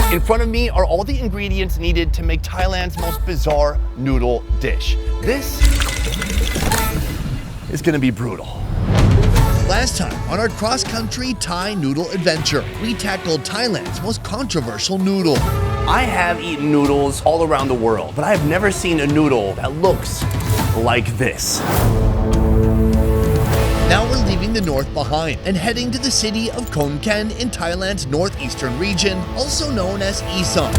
In front of me are all the ingredients needed to make Thailand's most bizarre noodle dish. This is gonna be brutal. Last time on our cross-country Thai noodle adventure, we tackled Thailand's most controversial noodle. I have eaten noodles all around the world, but I have never seen a noodle that looks like this. Now we're leaving the north behind and heading to the city of Khon in Thailand's northeastern region, also known as Isan.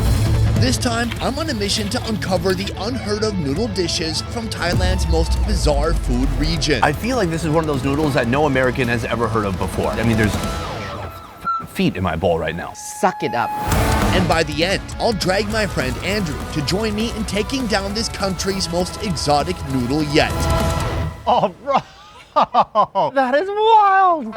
This time, I'm on a mission to uncover the unheard of noodle dishes from Thailand's most bizarre food region. I feel like this is one of those noodles that no American has ever heard of before. I mean, there's feet in my bowl right now. Suck it up. And by the end, I'll drag my friend Andrew to join me in taking down this country's most exotic noodle yet. Oh, bro. That is wild.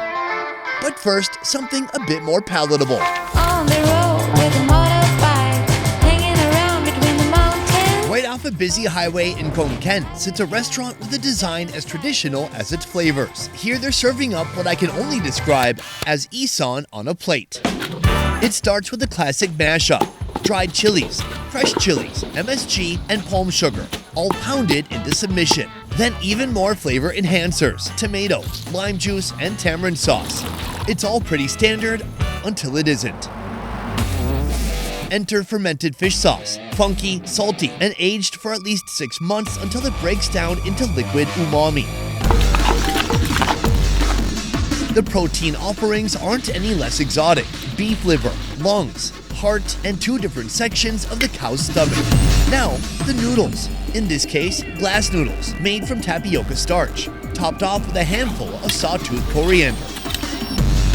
But first, something a bit more palatable. On the road with a motorbike, hanging around between the mountains. Right off a busy highway in Khon sits a restaurant with a design as traditional as its flavors. Here they're serving up what I can only describe as Isan on a plate. It starts with a classic mashup: dried chilies, fresh chilies, MSG, and palm sugar, all pounded into submission. Then even more flavor enhancers: tomato, lime juice, and tamarind sauce. It's all pretty standard until it isn't. Enter fermented fish sauce, funky, salty, and aged for at least 6 months until it breaks down into liquid umami. The protein offerings aren't any less exotic: beef liver, lungs, heart, and 2 different sections of the cow's stomach. Now, the noodles. In this case, glass noodles, made from tapioca starch, topped off with a handful of sawtooth coriander.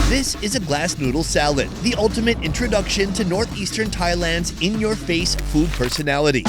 This is a glass noodle salad, the ultimate introduction to northeastern Thailand's in-your-face food personality.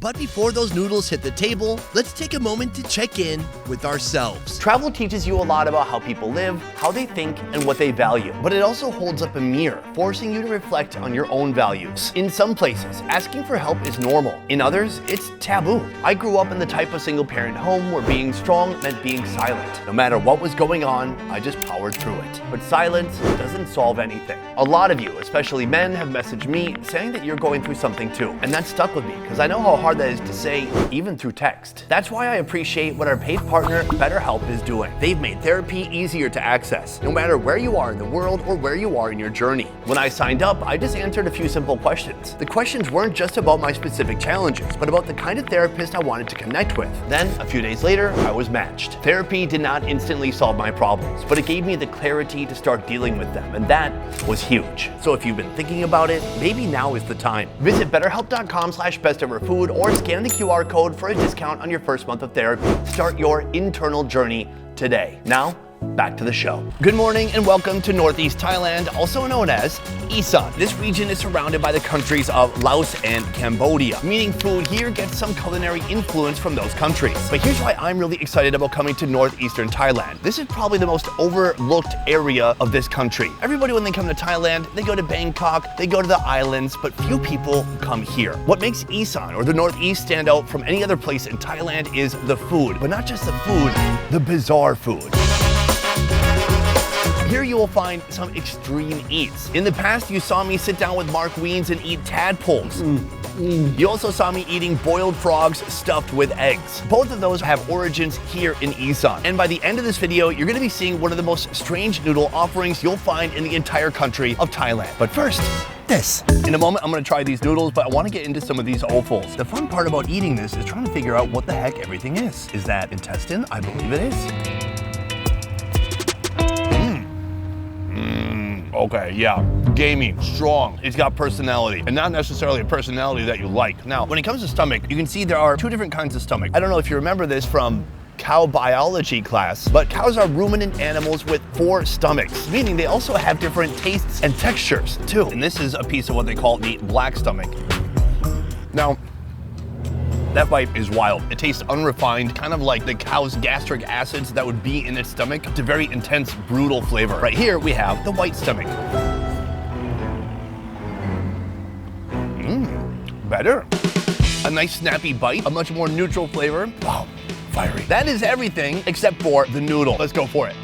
But before those noodles hit the table, let's take a moment to check in with ourselves. Travel teaches you a lot about how people live, how they think, and what they value. But it also holds up a mirror, forcing you to reflect on your own values. In some places, asking for help is normal. In others, it's taboo. I grew up in the type of single-parent home where being strong meant being silent. No matter what was going on, I just powered through it. But silence doesn't solve anything. A lot of you, especially men, have messaged me saying that you're going through something too. And that stuck with me, because I know how hard that is to say, even through text. That's why I appreciate what our paid partner, BetterHelp, is doing. They've made therapy easier to access, no matter where you are in the world or where you are in your journey. When I signed up, I just answered a few simple questions. The questions weren't just about my specific challenges, but about the kind of therapist I wanted to connect with. Then, a few days later, I was matched. Therapy did not instantly solve my problems, but it gave me the clarity to start dealing with them, and that was huge. So if you've been thinking about it, maybe now is the time. Visit betterhelp.com/besteverfood or scan the QR code for a discount on your first month of therapy. Start your internal journey today. Now, back to the show. Good morning and welcome to Northeast Thailand, also known as Isan. This region is surrounded by the countries of Laos and Cambodia, meaning food here gets some culinary influence from those countries. But here's why I'm really excited about coming to northeastern Thailand. This is probably the most overlooked area of this country. Everybody, when they come to Thailand, they go to Bangkok, they go to the islands, but few people come here. What makes Isan, or the Northeast, stand out from any other place in Thailand is the food. But not just the food, the bizarre food. Here you will find some extreme eats. In the past, you saw me sit down with Mark Wiens and eat tadpoles. You also saw me eating boiled frogs stuffed with eggs. Both of those have origins here in Isan. And by the end of this video, you're gonna be seeing one of the most strange noodle offerings you'll find in the entire country of Thailand. But first, this. In a moment, I'm gonna try these noodles, but I wanna get into some of these offals. The fun part about eating this is trying to figure out what the heck everything is. Is that intestine? I believe it is. Okay, yeah, gamey, strong. It's got personality, and not necessarily a personality that you like. Now, when it comes to stomach, you can see there are 2 different kinds of stomach. I don't know if you remember this from cow biology class, but cows are ruminant animals with 4 stomachs, meaning they also have different tastes and textures too. And this is a piece of what they call the black stomach. Now, that bite is wild. It tastes unrefined, kind of like the cow's gastric acids that would be in its stomach. It's a very intense, brutal flavor. Right here, we have the white stomach. Better. A nice snappy bite, a much more neutral flavor. Wow, fiery. That is everything except for the noodle. Let's go for it.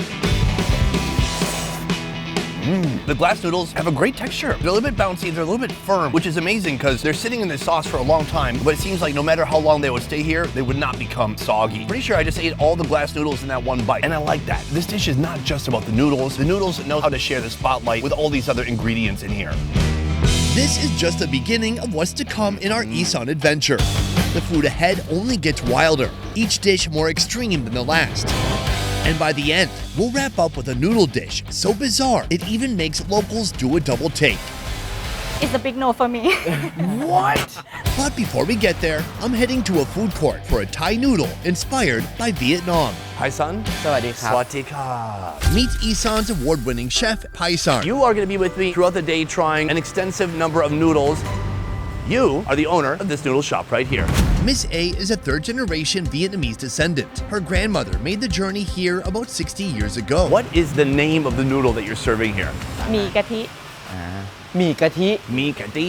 The glass noodles have a great texture. They're a little bit bouncy, they're a little bit firm, which is amazing because they're sitting in this sauce for a long time, but it seems like no matter how long they would stay here, they would not become soggy. Pretty sure I just ate all the glass noodles in that one bite, and I like that. This dish is not just about the noodles. The noodles know how to share the spotlight with all these other ingredients in here. This is just the beginning of what's to come in our Isan adventure. The food ahead only gets wilder, each dish more extreme than the last. And by the end, we'll wrap up with a noodle dish so bizarre it even makes locals do a double take. It's a big no for me. What? But before we get there, I'm heading to a food court for a Thai noodle inspired by Vietnam. Paisarn, สวัสดีครับ Swatika. Meet Isan's award-winning chef, Paisarn. You are going to be with me throughout the day trying an extensive number of noodles. You are the owner of this noodle shop right here. Miss A is a third-generation Vietnamese descendant. Her grandmother made the journey here about 60 years ago. What is the name of the noodle that you're serving here? มีกะทิ มีกะทิ MEE KA TEE.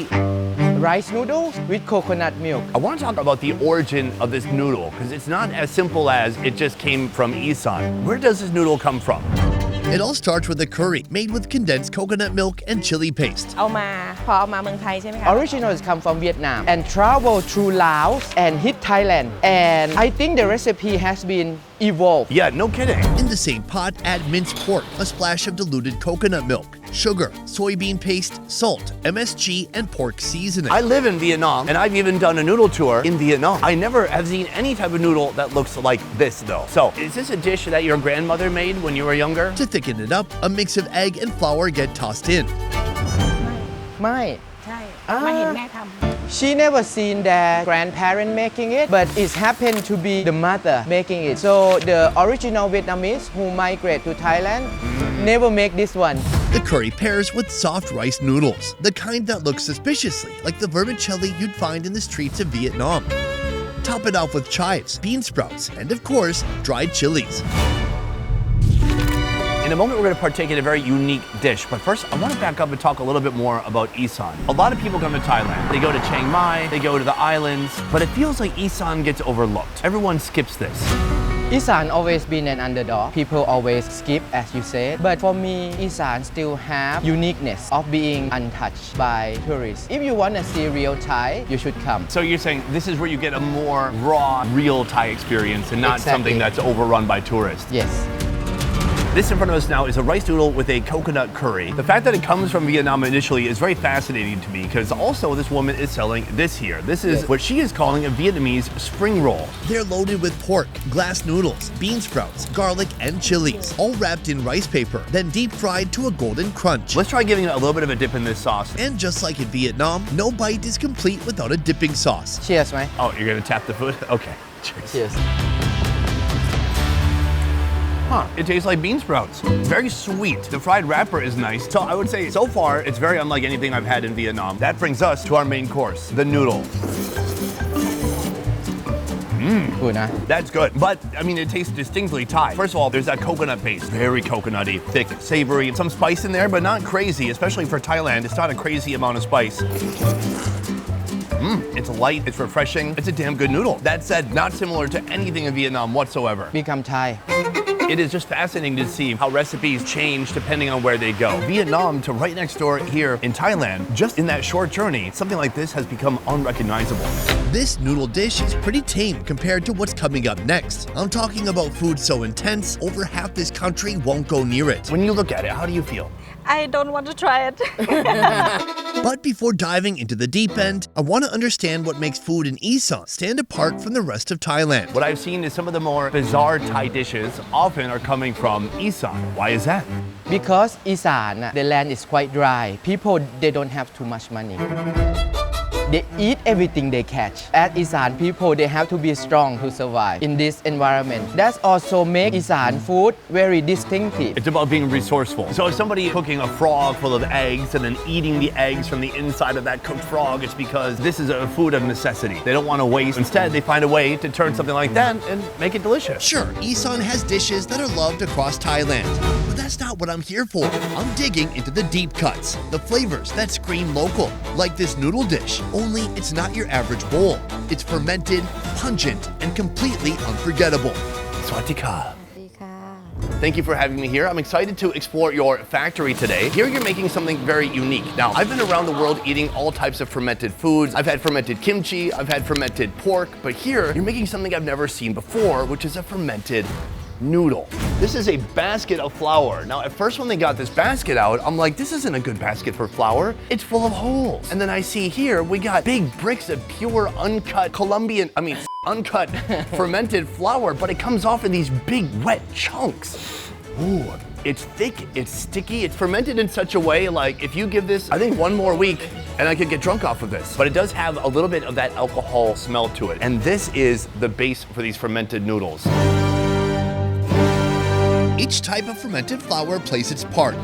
rice noodles with coconut milk I want to talk about the origin of this noodle because it's not as simple as it just came from Isan. Where does this noodle come from? It all starts with a curry made with condensed coconut milk and chili paste. เอามาพอเอามาเมืองไทยใช่ไหมคะ originals come from Vietnam and travel through Laos and hit Thailand and I think the recipe has been evolved Yeah, no kidding. In the same pot, add minced pork, a splash of diluted coconut milk, sugar, soybean paste, salt, MSG, and pork seasoning. I live in Vietnam and I've even done a noodle tour in Vietnam. I never have seen any type of noodle that looks like this though. So, is this a dish that your grandmother made when you were younger? To thicken it up, a mix of egg and flour get tossed in. ไม่ ใช่มาเห็นแม่ทำ She never seen their grandparent making it, but it happened to be the mother making it. So the original Vietnamese who migrate to Thailand never make this one. The curry pairs with soft rice noodles, the kind that look suspiciously like the vermicelli you'd find in the streets of Vietnam. Top it off with chives, bean sprouts, and of course, dried chilies. In a moment, we're going to partake in a very unique dish. But first, I want to back up and talk a little bit more about Isan. A lot of people come to Thailand. They go to Chiang Mai, they go to the islands, but it feels like Isan gets overlooked. Everyone skips this. Isan always been an underdog. People always skip, as you said. But for me, Isan still have uniqueness of being untouched by tourists. If you want to see real Thai, you should come. So you're saying this is where you get a more raw, real Thai experience and not Exactly. something that's overrun by tourists. Yes. This in front of us now is a rice noodle with a coconut curry. The fact that it comes from Vietnam initially is very fascinating to me because also this woman is selling this here. This is what she is calling a Vietnamese spring roll. They're loaded with pork, glass noodles, bean sprouts, garlic, and chilies, all wrapped in rice paper, then deep fried to a golden crunch. Let's try giving it a little bit of a dip in this sauce. And just like in Vietnam, no bite is complete without a dipping sauce. Cheers ไหม Oh, you're gonna tap the food? Okay. Cheers. Cheers. Huh, it tastes like bean sprouts. Very sweet. The fried wrapper is nice. So I would say so far, it's very unlike anything I've had in Vietnam. That brings us to our main course, the noodle. Good นะ That's good. But, I mean, it tastes distinctly Thai. First of all, there's that coconut paste. Very coconutty, thick, savory. Some spice in there, but not crazy, especially for Thailand. It's not a crazy amount of spice. It's light, it's refreshing. It's a damn good noodle. That said, not similar to anything in Vietnam whatsoever. Become Thai It is just fascinating to see how recipes change depending on where they go. Vietnam to right next door here in Thailand, just in that short journey, something like this has become unrecognizable. This noodle dish is pretty tame compared to what's coming up next. I'm talking about food so intense, over half this country won't go near it. When you look at it, how do you feel? I don't want to try it But before diving into the deep end, I want to understand what makes food in Isan stand apart from the rest of Thailand. What I've seen is some of the more bizarre Thai dishes often are coming from Isan. Why is that? because Isan the land is quite dry. People they don't have too much money. They eat everything they catch. As Isan people, they have to be strong to survive in this environment. That's also make Isan food very distinctive. It's about being resourceful. So if somebody cooking a frog full of eggs and then eating the eggs from the inside of that cooked frog, it's because this is a food of necessity. They don't want to waste. Instead, they find a way to turn something like that and make it delicious. Sure, Isan has dishes that are loved across Thailand, but that's not what I'm here for. I'm digging into the deep cuts, the flavors that scream local, like this noodle dish. Only it's not your average bowl. It's fermented, pungent, and completely unforgettable. Swatika. สวัสดีค่ะ Thank you for having me here. I'm excited to explore your factory today. Here you're making something very unique. Now, I've been around the world eating all types of fermented foods. I've had fermented kimchi, I've had fermented pork, but here you're making something I've never seen before, which is a fermented noodle. This is a basket of flour. Now, at first when they got this basket out, I'm like, this isn't a good basket for flour. It's full of holes. And then I see here, we got big bricks of pure uncut uncut fermented flour, but it comes off in these big wet chunks. Ooh, it's thick, it's sticky, it's fermented in such a way, like if you give this, I think one more week, and I could get drunk off of this. But it does have a little bit of that alcohol smell to it. And this is the base for these fermented noodles. Each type of fermented flour plays its part.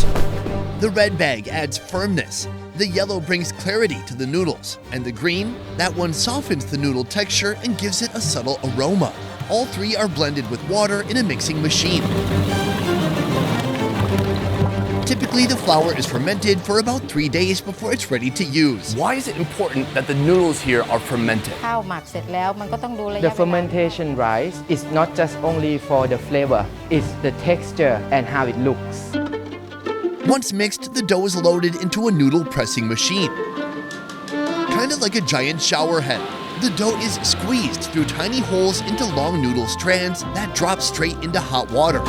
The red bag adds firmness, the yellow brings clarity to the noodles, and the green, that one softens the noodle texture and gives it a subtle aroma. All three are blended with water in a mixing machine. Typically, the flour is fermented for about 3 days before it's ready to use. Why is it important that the noodles here are fermented? ข้าวหมักเสร็จแล้วมันก็ต้องดูระยะ The เวลา fermentation rice is not just only for the flavor, it's the texture and how it looks. Once mixed, the dough is loaded into a noodle pressing machine. Kind of like a giant shower head. The dough is squeezed through tiny holes into long noodle strands that drop straight into hot water.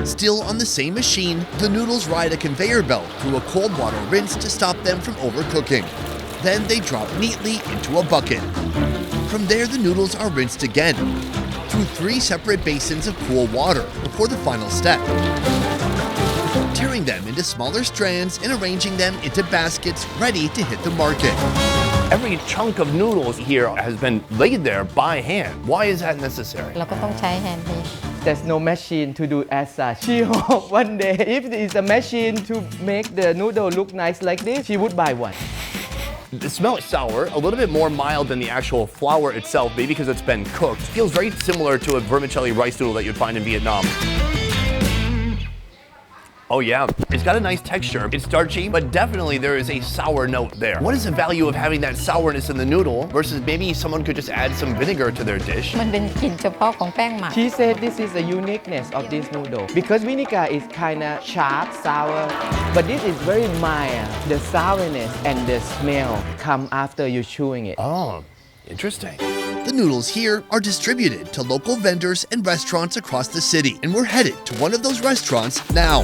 Still on the same machine, the noodles ride a conveyor belt through a cold water rinse to stop them from overcooking. Then they drop neatly into a bucket. From there, the noodles are rinsed again through 3 separate basins of cool water before the final step, tearing them into smaller strands and arranging them into baskets ready to hit the market. Every chunk of noodles here has been laid there by hand. Why is that necessary? เราก็ต้องใช้แฮนด์เมด There's no machine to do as such. She hope one day if there is a machine to make the noodle look nice like this, she would buy one. The smell is sour, a little bit more mild than the actual flour itself, maybe because it's been cooked. It feels very similar to a vermicelli rice noodle that you'd find in Vietnam. Oh yeah, it's got a nice texture. It's starchy, but definitely there is a sour note there. What is the value of having that sourness in the noodle versus maybe someone could just add some vinegar to their dish? มันเป็นกลิ่นเฉพาะของแป้งหมัก She said this is a uniqueness of this noodle because vinegar is kind of sharp, sour, but this is very mild. The sourness and the smell come after you chewing it. Oh, interesting. The noodles here are distributed to local vendors and restaurants across the city, and we're headed to one of those restaurants now.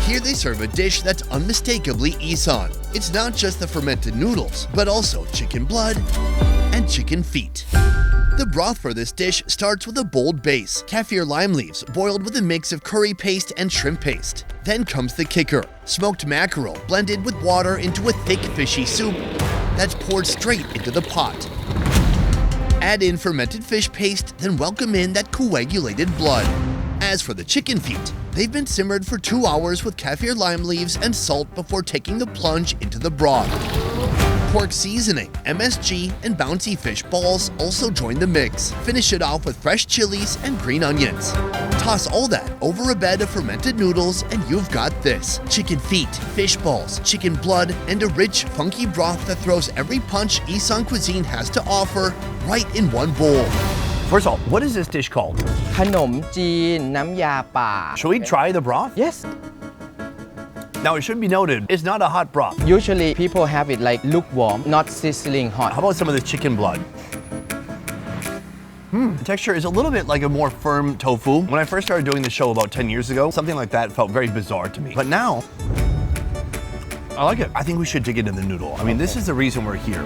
Here they serve a dish that's unmistakably Isan. It's not just the fermented noodles, but also chicken blood and chicken feet. The broth for this dish starts with a bold base, kaffir lime leaves boiled with a mix of curry paste and shrimp paste. Then comes the kicker, smoked mackerel blended with water into a thick fishy soup that's poured straight into the pot. Add in fermented fish paste, then welcome in that coagulated blood. As for the chicken feet, they've been simmered for 2 hours with kaffir lime leaves and salt before taking the plunge into the broth. Pork seasoning, MSG, and bouncy fish balls also join the mix. Finish it off with fresh chilies and green onions. Toss all that over a bed of fermented noodles and you've got this. Chicken feet, fish balls, chicken blood, and a rich, funky broth that throws every punch Isan cuisine has to offer right in one bowl. First of all, what is this dish called? ขนมจีนน้ำยาป่า Should we try the broth? Yes. Now it should be noted, it's not a hot broth. Usually people have it like lukewarm, not sizzling hot. How about some of the chicken blood? The texture is a little bit like a more firm tofu. When I first started doing the show about 10 years ago, something like that felt very bizarre to me. But now, I like it. I think we should dig into the noodle. I mean, this is the reason we're here.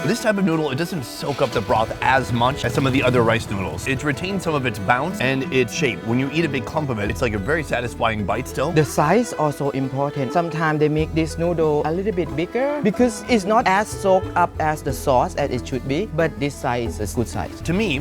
This type of noodle, it doesn't soak up the broth as much as some of the other rice noodles. It retains some of its bounce and its shape. When you eat a big clump of it, it's like a very satisfying bite still. The size also important. Sometimes they make this noodle a little bit bigger because it's not as soaked up as the sauce as it should be, but this size is good size. To me,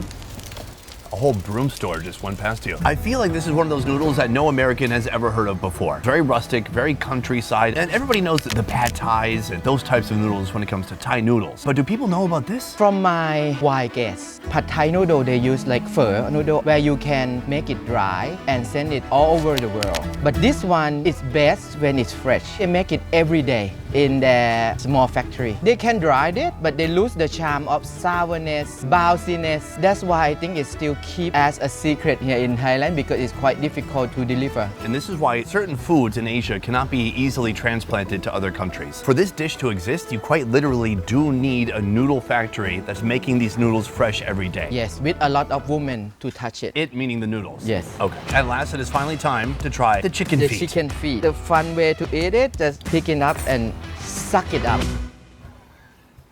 a whole broom store just went past you. I feel like this is one of those noodles that no American has ever heard of before. Very rustic, very countryside, and everybody knows the pad thais and those types of noodles when it comes to Thai noodles. But do people know about this? From my wild guess, pad Thai noodle they use like phở noodle where you can make it dry and send it all over the world. But this one is best when it's fresh. They make it every day. in their small factory. They can dry it, but they lose the charm of sourness, bounciness. That's why I think it's still keep as a secret here in Thailand because it's quite difficult to deliver. And this is why certain foods in Asia cannot be easily transplanted to other countries. For this dish to exist, you quite literally do need a noodle factory that's making these noodles fresh every day. Yes, with a lot of women to touch it. It meaning the noodles. Yes. Okay. At last, it is finally time to try the chicken The feet. chicken feet. The fun way to eat it, just pick it up and suck it up.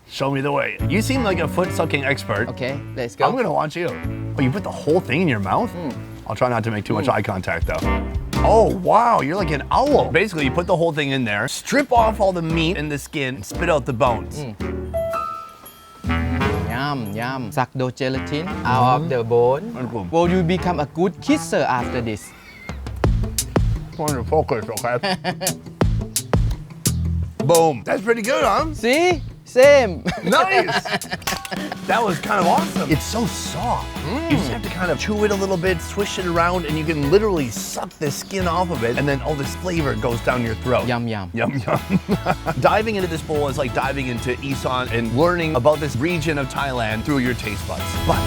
Show me the way. You seem like a foot-sucking expert. Okay, let's go. I'm gonna watch you. Oh, you put the whole thing in your mouth? I'll try not to make too much eye contact though. Oh, wow, you're like an owl. Basically, you put the whole thing in there, strip off all the meat and the skin, and spit out the bones. Yum, yum. Suck the gelatin out of the bone. Wonderful. Will you become a good kisser after this? Wonderful focus, okay? Boom. That's pretty good, huh? See? Same. Nice! That was kind of awesome. It's so soft. You just have to kind of chew it a little bit, swish it around, and you can literally suck the skin off of it, and then all this flavor goes down your throat. Yum, yum. Yum, yum. Diving into this bowl is like diving into Isan and learning about this region of Thailand through your taste buds. But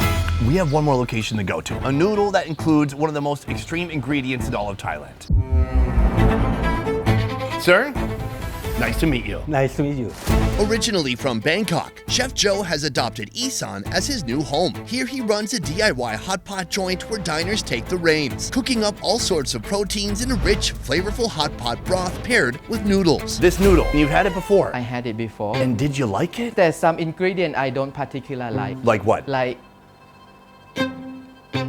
we have one more location to go to. A noodle that includes one of the most extreme ingredients in all of Thailand. Sir, nice to meet you. Nice to meet you. Originally from Bangkok, Chef Joe has adopted Isan as his new home. Here he runs a DIY hot pot joint where diners take the reins, cooking up all sorts of proteins in a rich, flavorful hot pot broth paired with noodles. This noodle, you've had it before. I had it before. And did you like it? There's some ingredient I don't particularly like. Like what? Like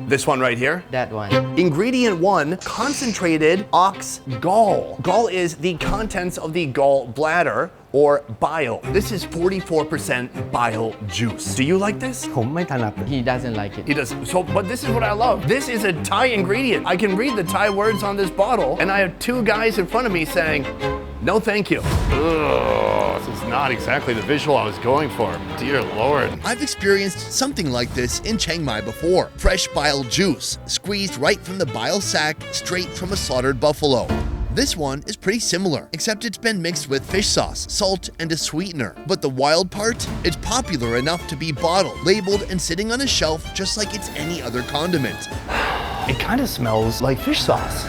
This one right here? that one. Ingredient 1, concentrated ox gall. Gall is the contents of the gall bladder or bile. This is 44% bile juice. Do you like this? ผมไม่ถนัด He doesn't like it. He does. So, but this is what I love. This is a Thai ingredient. I can read the Thai words on this bottle, and I have two guys in front of me saying, no thank you. Ugh, this is not exactly the visual I was going for. Dear Lord. I've experienced something like this in Chiang Mai before. Fresh bile juice, squeezed right from the bile sac, straight from a slaughtered buffalo. This one is pretty similar, except it's been mixed with fish sauce, salt, and a sweetener. But the wild part? It's popular enough to be bottled, labeled, and sitting on a shelf just like it's any other condiment. It kind of smells like fish sauce.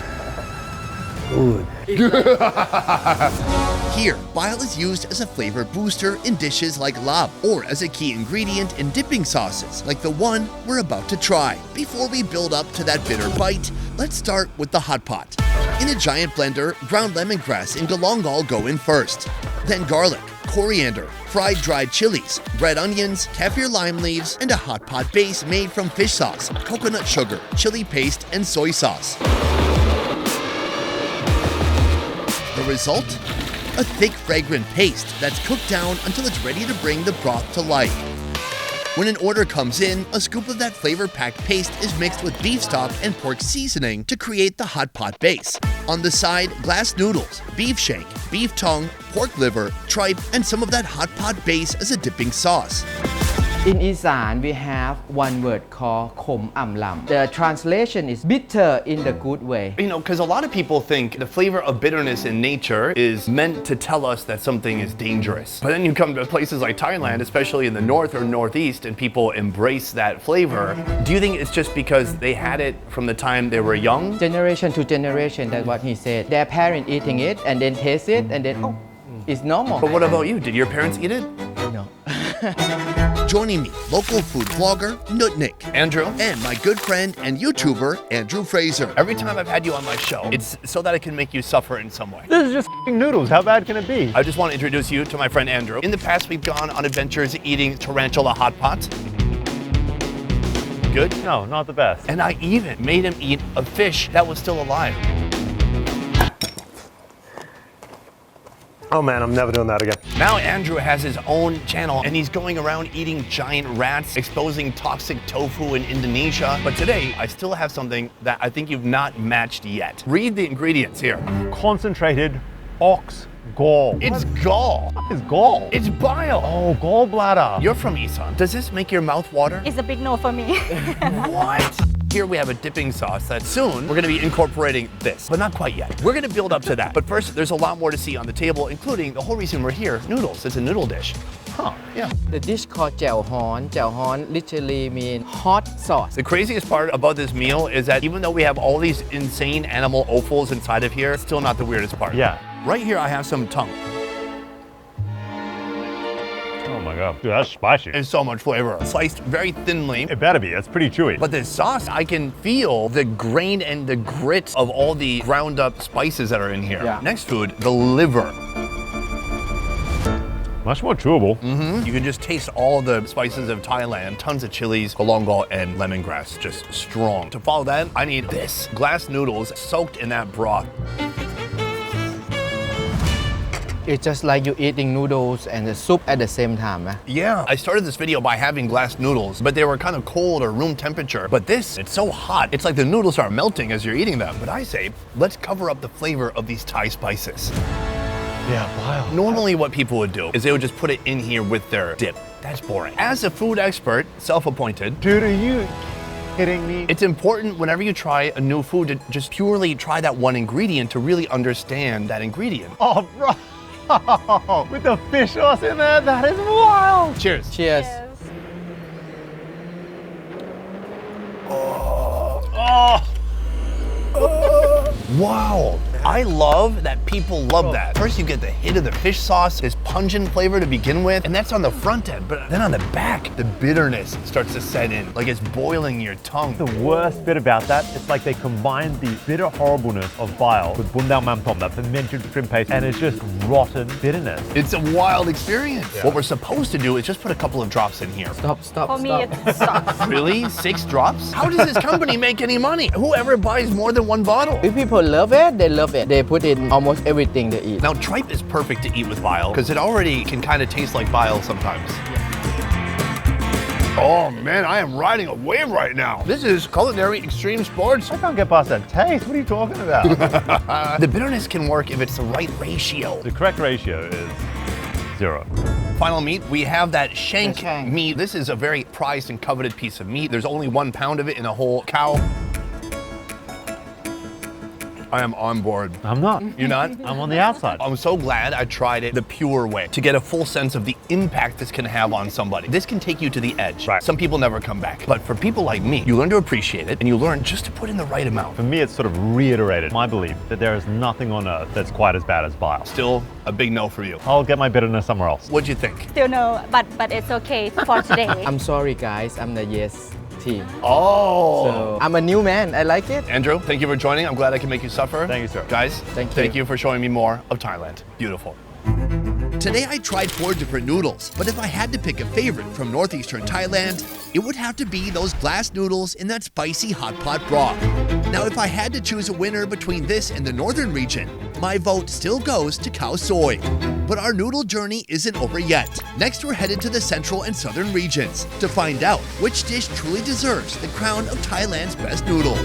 Good. Here, bile is used as a flavor booster in dishes like lab, or as a key ingredient in dipping sauces, like the one we're about to try. Before we build up to that bitter bite, let's start with the hot pot. In a giant blender, ground lemongrass and galangal go in first. Then garlic, coriander, fried dried chilies, red onions, kaffir lime leaves, and a hot pot base made from fish sauce, coconut sugar, chili paste, and soy sauce. The result? A thick, fragrant paste that's cooked down until it's ready to bring the broth to life. When an order comes in, a scoop of that flavor-packed paste is mixed with beef stock and pork seasoning to create the hot pot base. On the side, glass noodles, beef shank, beef tongue, pork liver, tripe, and some of that hot pot base as a dipping sauce. In Isan, we have one word called Khom Am Lam. The translation is bitter in the good way. You know, because a lot of people think the flavor of bitterness in nature is meant to tell us that something is dangerous. But then you come to places like Thailand, especially in the north or northeast, and people embrace that flavor. Do you think it's just because they had it from the time they were young? Generation to generation, that's what he said. Their parents eating it and then taste it and then, oh, it's normal. But what about you? Did your parents eat it? No. Joining me, local food blogger Nutnik, Andrew? and my good friend and YouTuber Andrew Fraser. Every time I've had you on my show, it's so that I can make you suffer in some way. This is just f***ing noodles. How bad can it be? I just want to introduce you to my friend Andrew. In the past, we've gone on adventures eating tarantula hot pot. Good? No, not the best. And I even made him eat a fish that was still alive. Oh man, I'm never doing that again. Now Andrew has his own channel and he's going around eating giant rats, exposing toxic tofu in Indonesia. But today, I still have something that I think you've not matched yet. Read the ingredients here. Concentrated ox gall. It's gall. What is gall? It's bile. Oh, gallbladder. You're from Isan. Does this make your mouth water? It's a big no for me. What? Here we have a dipping sauce that soon we're gonna be incorporating this, but not quite yet. We're gonna build up to that. But first, there's a lot more to see on the table, including the whole reason we're here, noodles. It's a noodle dish. Huh, yeah. The dish called Jeh Hon. Jeh Hon literally means hot sauce. The craziest part about this meal is that even though we have all these insane animal offals inside of here, it's still not the weirdest part. Yeah. Right here, I have some tongue. Oh my God. Dude, that's spicy. There's so much flavor. Sliced very thinly. It better be. It's pretty chewy. But this sauce, I can feel the grain and the grit of all the ground up spices that are in here. Yeah. Next food, the liver. Much more chewable. You can just taste all the spices of Thailand, tons of chilies, galangal, and lemongrass, just strong. To follow that, I need this. Glass noodles soaked in that broth. It's just like you eating noodles and the soup at the same time. Yeah, I started this video by having glass noodles, but they were kind of cold or room temperature. But this, it's so hot. It's like the noodles are melting as you're eating them. But I say, let's cover up the flavor of these Thai spices. Yeah, wow. Normally what people would do is they would just put it in here with their dip. That's boring. As a food expert, self-appointed, Dude, are you kidding me? it's important whenever you try a new food to just purely try that one ingredient to really understand that ingredient. Oh, bro. With the fish sauce in there, that is wild. Cheers. Cheers. Wow. I love that people love that. First you get the hit of the fish sauce, this pungent flavor to begin with, and that's on the front end. But then on the back, the bitterness starts to set in, like it's boiling your tongue. The worst bit about that, it's like they combined the bitter horribleness of bile with bundao mam tom, that fermented shrimp paste, and it's just rotten bitterness. It's a wild experience. What we're supposed to do is just put a couple of drops in here. Stop. For me, it's sauce. Really? 6 drops? How does this company make any money? Whoever buys more than one bottle? If people love it, they love it. They put in almost everything they eat. Now, tripe is perfect to eat with bile because it already can kind of taste like bile sometimes. Oh man, I am riding a wave right now. This is culinary extreme sports. I can't get past that taste. What are you talking about? The bitterness can work if it's the right ratio. The correct ratio is 0. Final meat, we have that shank The shank. meat. This is a very prized and coveted piece of meat. There's only 1 pound of it in a whole cow. I am on board. I'm not. You're not? I'm on the outside. I'm so glad I tried it the pure way to get a full sense of the impact this can have on somebody. This can take you to the edge. Right. Some people never come back. But for people like me, you learn to appreciate it and you learn just to put in the right amount. For me, it's sort of reiterated my belief that there is nothing on earth that's quite as bad as bile. Still a big no for you. I'll get my bitterness somewhere else. What'd you think? Still no, but it's okay for today. I'm sorry, guys. I'm the yes team. Oh. So I'm a new man. I like it. Andrew, thank you for joining. I'm glad I can make you suffer. Thank you, sir. Guys, Thank you. for showing me more of Thailand. Beautiful. Today I tried 4 different noodles, but if I had to pick a favorite from northeastern Thailand, it would have to be those glass noodles in that spicy hot pot broth. Now if I had to choose a winner between this and the northern region, my vote still goes to khao soi. But our noodle journey isn't over yet. Next we're headed to the central and southern regions to find out which dish truly deserves the crown of Thailand's best noodle.